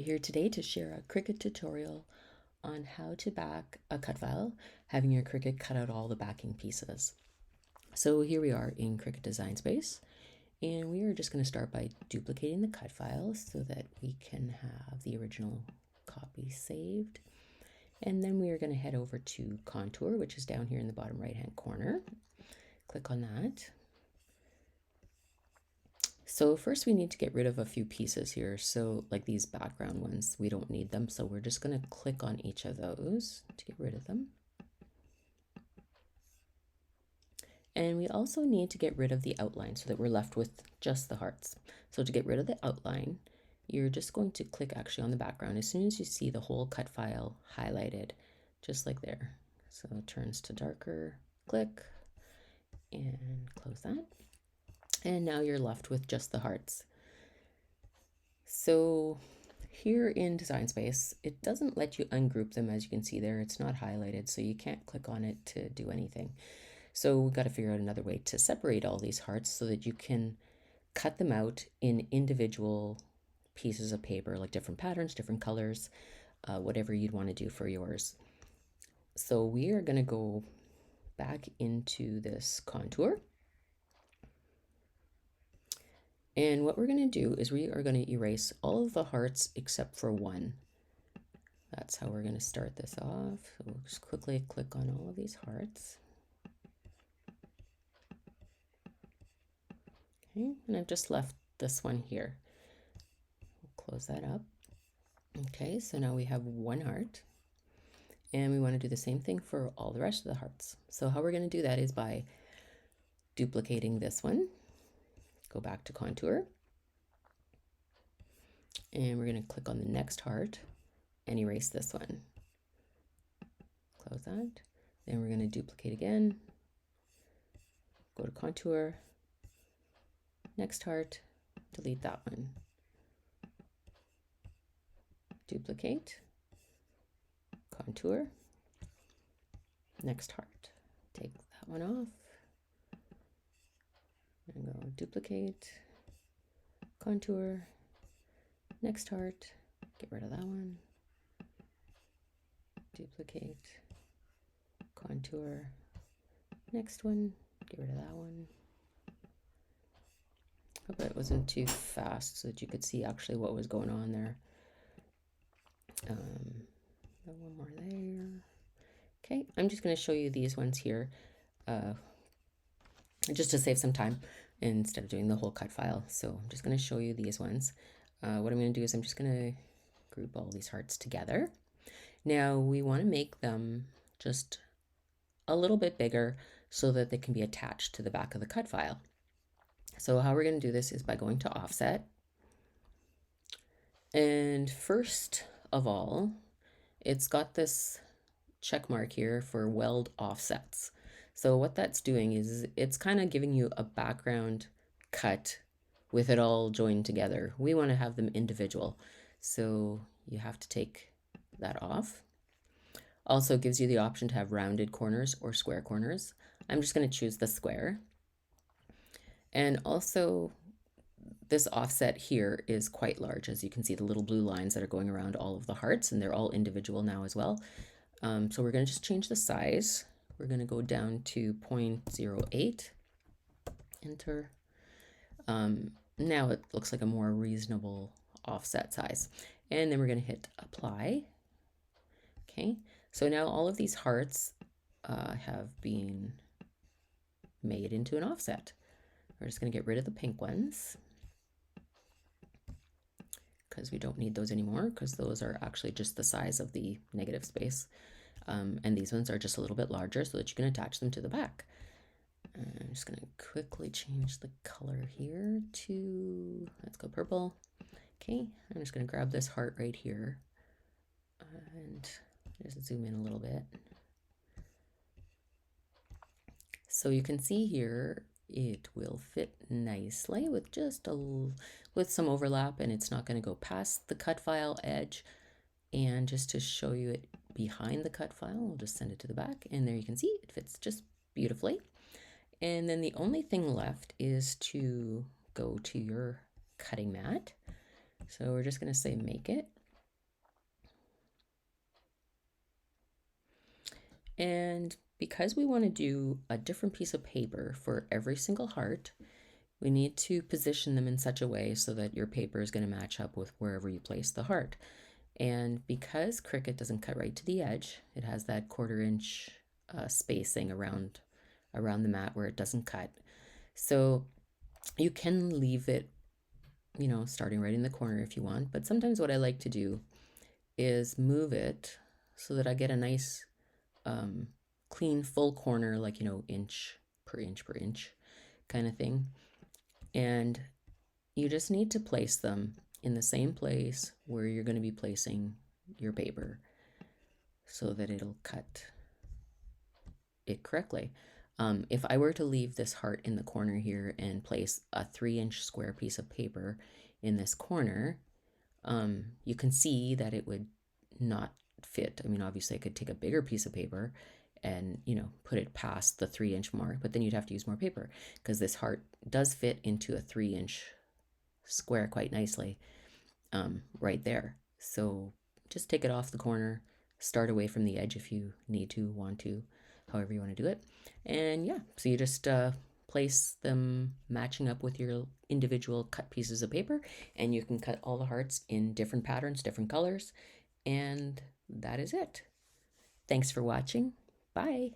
here today to share a Cricut tutorial on how to back a cut file, having your Cricut cut out all the backing pieces. So here we are in Cricut Design Space, and we are just going to start by duplicating the cut file so that we can have the original copy saved. And then we are going to head over to Contour, which is down here in the bottom right hand corner. Click on that. So first we need to get rid of a few pieces here. So like these background ones, we don't need them. So we're just going to click on each of those to get rid of them. And we also need to get rid of the outline so that we're left with just the hearts. So to get rid of the outline, you're just going to click actually on the background as soon as you see the whole cut file highlighted, just like there. So it turns to darker, click, and close that. And now you're left with just the hearts. So here in Design Space, it doesn't let you ungroup them. As you can see there, it's not highlighted, so you can't click on it to do anything. So we've got to figure out another way to separate all these hearts so that you can cut them out in individual pieces of paper, like different patterns, different colors, whatever you'd want to do for yours. So we are going to go back into this contour. And what we're going to do is we are going to erase all of the hearts except for one. That's how we're going to start this off. So we'll just quickly click on all of these hearts. Okay, and I've just left this one here. We'll close that up. Okay, so now we have one heart. And we want to do the same thing for all the rest of the hearts. So how we're going to do that is by duplicating this one. Go back to Contour, and we're going to click on the next heart and erase this one. Close that. Then we're going to duplicate again, go to Contour, next heart, delete that one, duplicate, Contour, next heart, take that one off, and go duplicate, Contour, next heart, get rid of that one, duplicate, Contour, next one, get rid of that one. Hope it wasn't too fast so that you could see actually what was going on there. One more there. Okay, I'm just going to show you these ones here just to save some time instead of doing the whole cut file. So I'm just going to show you these ones. What I'm going to do is I'm just going to group all these hearts together. Now we want to make them just a little bit bigger so that they can be attached to the back of the cut file. So how we're going to do this is by going to Offset. And first of all, it's got this check mark here for weld offsets. So what that's doing is it's kind of giving you a background cut with it all joined together. We want to have them individual. So you have to take that off. Also gives you the option to have rounded corners or square corners. I'm just going to choose the square. And also this offset here is quite large. As you can see, the little blue lines that are going around all of the hearts, and they're all individual now as well. So we're going to just change the size. We're going to go down to 0.08, enter. Now it looks like a more reasonable offset size. And then we're going to hit apply. Okay, so now all of these hearts have been made into an offset. We're just going to get rid of the pink ones because we don't need those anymore, because those are actually just the size of the negative space. And these ones are just a little bit larger so that you can attach them to the back. I'm just going to quickly change the color here to, let's go purple. Okay, I'm just going to grab this heart right here and just zoom in a little bit. So you can see here, it will fit nicely with just with some overlap, and it's not going to go past the cut file edge. And just to show you it behind the cut file, we'll just send it to the back, and there you can see it fits just beautifully. And then the only thing left is to go to your cutting mat. So we're just going to say make it, And because we want to do a different piece of paper for every single heart, we need to position them in such a way so that your paper is going to match up with wherever you place the heart. And because Cricut doesn't cut right to the edge, it has that 1/4 inch spacing around the mat where it doesn't cut. So you can leave it, starting right in the corner if you want. But sometimes what I like to do is move it so that I get a nice um, clean full corner, like, inch per inch per inch kind of thing. And you just need to place them in the same place where you're going to be placing your paper so that it'll cut it correctly. If I were to leave this heart in the corner here and place a 3-inch square piece of paper in this corner, you can see that it would not fit. I mean, obviously I could take a bigger piece of paper and, put it past the 3-inch mark, but then you'd have to use more paper because this heart does fit into a 3-inch square quite nicely, right there. So just take it off the corner, start away from the edge if you need to, want to, however you want to do it. And yeah, so you just place them matching up with your individual cut pieces of paper, and you can cut all the hearts in different patterns, different colors, and that is it. Thanks for watching. Bye.